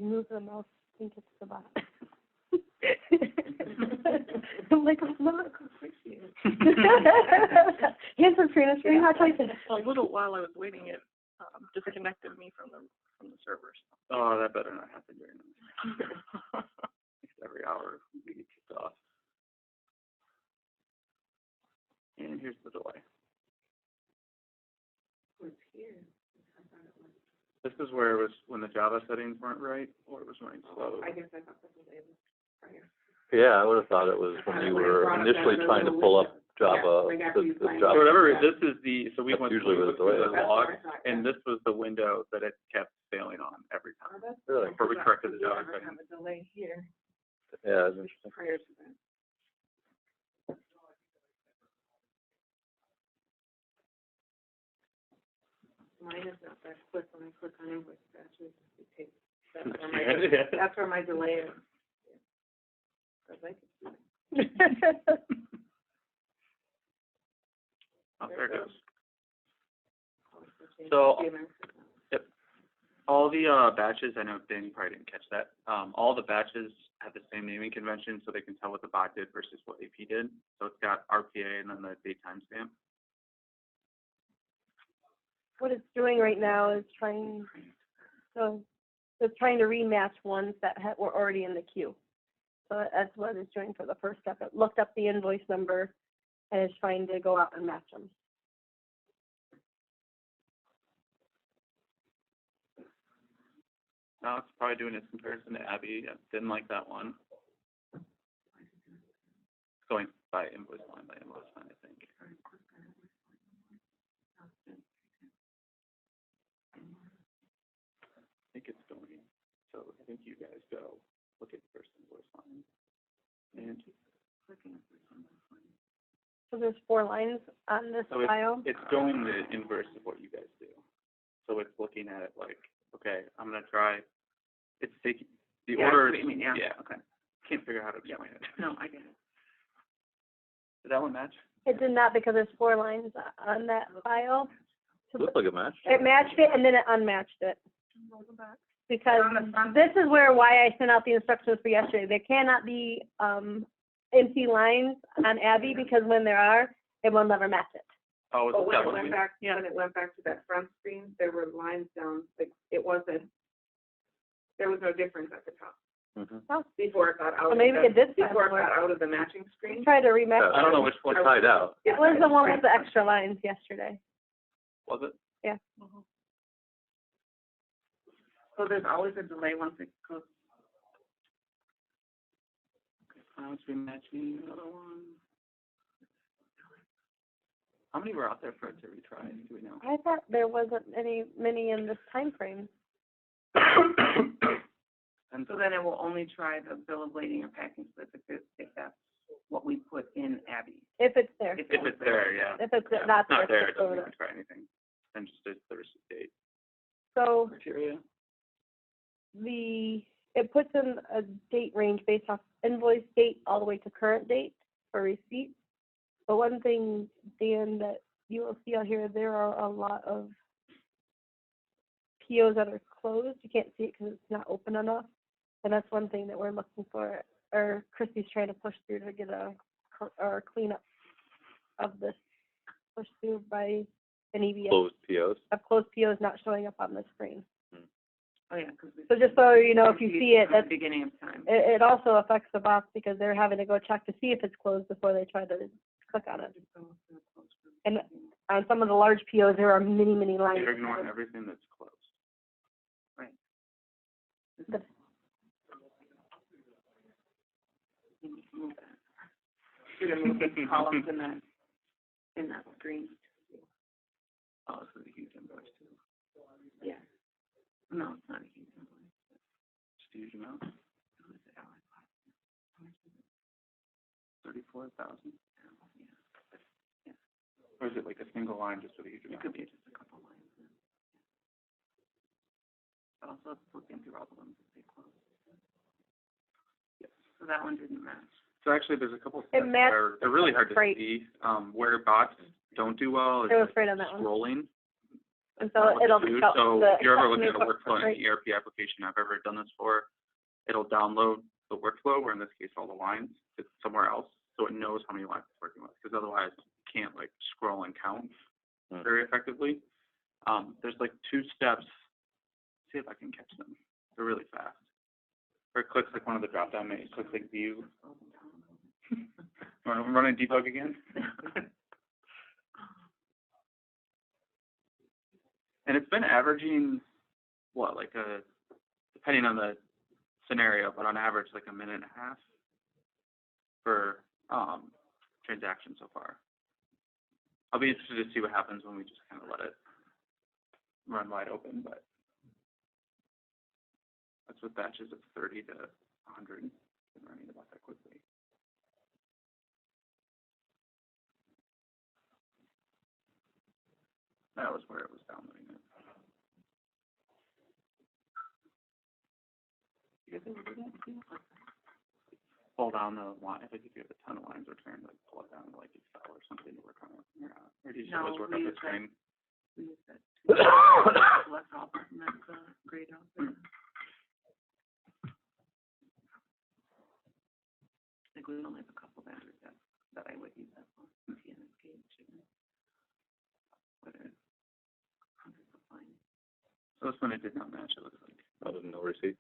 You move the mouse, I think it's the bot. I'm like, I'm not appreciated. Hands are free, that's not choices. A little while I was waiting, it disconnected me from the servers. Oh, that better not happen during this. Every hour we get kicked off. And here's the delay. This is where it was when the Java settings weren't right, or it was running slow. I guess I thought the delay was prior. Yeah, I would have thought it was when you were initially trying to pull up Java, the Java. So whatever, this is the, so we That's went usually through what the delay the is. log, and this was the window that it kept failing on every time. Really? Before we corrected the Java I settings. have a delay here Yeah, it's interesting. prior to that. Mine is not that quick when I click on Invoice batches. It takes, that's where my delay is. Oh, there it goes. So, yep. All the batches, I know Dan probably didn't catch that. All the batches have the same naming convention, so they can tell what the bot did versus what AP did. So it's got RPA and then the date timestamp. What it's doing right now is trying, so it's trying to rematch ones that were already in the queue. So that's what it's doing for the first step. It looked up the invoice number and is trying to go out and match them. Now it's probably doing its comparison to Abby. I didn't like that one. It's going by invoice line, I think. I think it's going. So I think you guys go look at the first invoice line and keep clicking the first invoice line. So there's 4 lines on this So file. it's going the inverse of what you guys do. So it's looking at it like, okay, I'm gonna try. It's taking the order. I mean, yeah. Okay. Can't figure out how to explain it. No, I get it. Did that one match? It did not because there's 4 lines on that file. So Looks like a match. it matched it and then it unmatched it. Because this is why I sent out the instructions for yesterday. There cannot be empty lines on Abby because when there are, it will never match it. Oh, But was when that it one? went back, when it went back to that front screen, there were lines down, like, it wasn't, there was no difference at the top. Before it got out. So maybe it did Before it work. got out of the matching screen. Try to rematch. I don't know which one. It's tied out. It was the one with the extra lines yesterday. Was it? Yeah. So there's always a delay once it goes. Okay, now it's rematching another one. How many were out there for it to retry? Do we know? I thought there wasn't many in this time frame. And So then it will only try the bill of lading or packing slip if that's what we put in Abby. If it's there. if it's there, yeah. If it's Yeah, not if it's not there, it it's doesn't over. even try anything. And just the receipt date So criteria. it puts in a date range based off invoice date all the way to current date for receipts. But one thing, Dan, that you will see out here, there are a lot of POs that are closed. You can't see it because it's not open enough. And that's one thing that we're looking for, or Christy's trying to push through to get a cleanup of this, push through by an EBS Closed POs. of closed POs not showing up on the screen. Oh, yeah, because. So just so you know, if you see it, At the that's, beginning of time. it also affects the box because they're having to go check to see if it's closed before they try to click on it. And on some of the large POs, there are many lines. You're ignoring everything that's closed. Right. But Move that. You're gonna move the columns in that screen. Oh, this is a huge invoice too. Yeah. No, it's not a huge invoice. Just a huge amount. 34,000. Yeah. Or is it like a single line just with a huge amount? It could be just a couple lines. But also it's looking through all the ones that they closed. Yes. So that one didn't match. So actually, there's a couple of It steps matched that they're really hard to right. see. Where bots don't do well is I was like right on that one. scrolling. And so what to it'll do. show So the if you're ever looking at a exception workflow in report, the ERP application I've ever done this for, it'll download the workflow, or in this case, all the lines, to somewhere else, so it knows how many lines it's working with, because otherwise you can't like scroll and count very effectively. There's like 2 steps. See if I can catch them. They're really fast. Or it clicks like one of the drop-down menus, clicks like view. Want to run a debug again? And it's been averaging, what, like depending on the scenario, but on average, like a minute and a half for transactions so far. I'll be interested to see what happens when we just kind of let it run wide open, but that's with batches of 30 to 100 and running about that quickly. That was where it was downloading it. You guys ever do that too? Pull down the line, like if you have a ton of lines, or trying to like pull it down to like Excel or something to work on it. Or do you just always work on the screen? We use that to select all and that's grayed out there. I think we only have a couple vendors that I would use that for. PNSK, So this one it did not match, it looks like. Other than no receipt.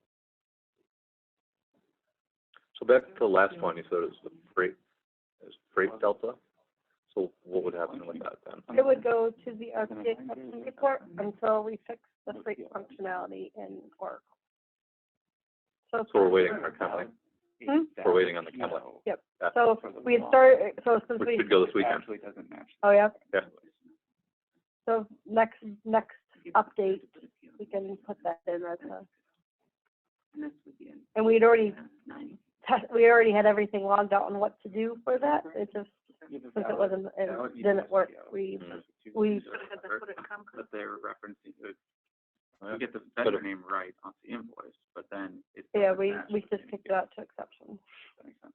So back to the last one, you said it was the freight delta. So what would happen with that then? it would go to the RPA exception report until we fix the freight functionality in Oracle. So So we're waiting on our Chemly. We're waiting on the Chemly. Yep. Yeah. So we had started, so since Which we, should go this weekend. Actually doesn't match. oh yeah, Yeah. so next update, we can put that in as a, and we'd already, we already had everything logged out on what to do for that. It just, since it wasn't, it didn't work, we, But they're referencing it. We get the vendor name right on the invoice, but then it's. yeah, we just kicked it out to exception. That makes sense.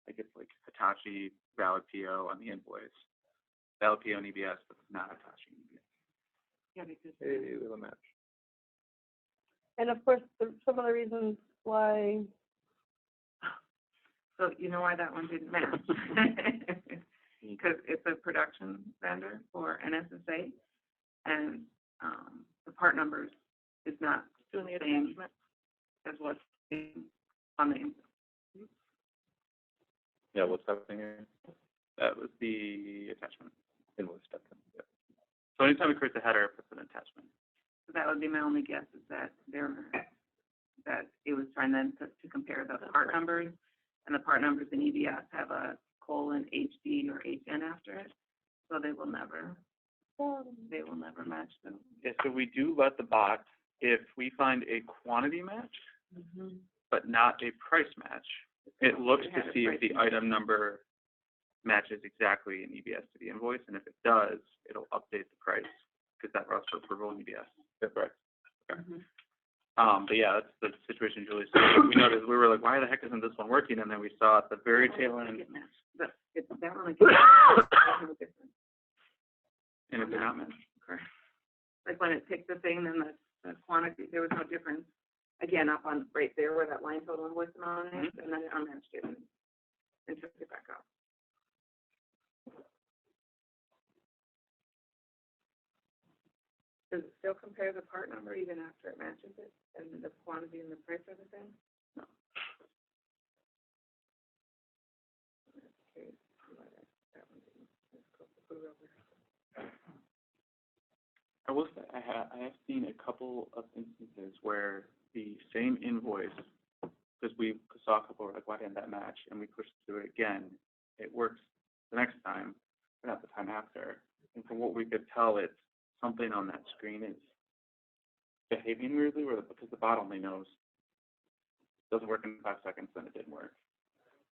Like it's like Hitachi valid PO on the invoice, valid PO and EBS, but it's not Hitachi and EBS. Yeah, because Hey, we have a match. And of course, some of the reasons why, so you know why that one didn't match? Because it's a production vendor for an SSA, and the part numbers is not doing the same as what's on the invoice. Yeah, what's happening here? That was the attachment. Invoice stuff. Yep. So anytime it creates a header, it puts an attachment. So that would be my only guess, is that that it was trying then to compare the part numbers, and the part numbers in EBS have a : HD or HN after it, so they will never match them. Yeah, so we do let the bot, if we find a quantity match, but not a price match, it looks to see if the item number matches exactly in EBS to the invoice, and if it does, it'll update the price, because that routes for approval in EBS. That's right. Okay. But yeah, that's the situation Julie said. We noticed, we were like, why the heck isn't this one working? And then we saw at the very tail end. But it's that one no difference. And it did not match. Correct. Like when it picked the thing, then the quantity, there was no difference. Again, up on right there where that line total invoice amount is, and then it unmatched it and took it back out. Does it still compare the part number even after it matches it, and the quantity and the price are the same? No. I will say, I have seen a couple of instances where the same invoice, because we saw a couple, were like, why didn't that match? And we pushed through it again. It works the next time, but not the time after. And from what we could tell, it's something on that screen is behaving weirdly, because the bot only knows it doesn't work in 5 seconds, then it didn't work.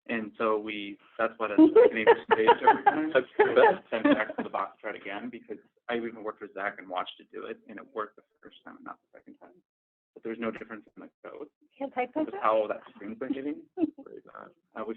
And so that's what it's staged every time. Send it back to the bot to try it again, because I even worked with Zach and watched it do it, and it worked the first time and not the second time. But there's no difference in the code. can't type Just that? how that screen's behaving. We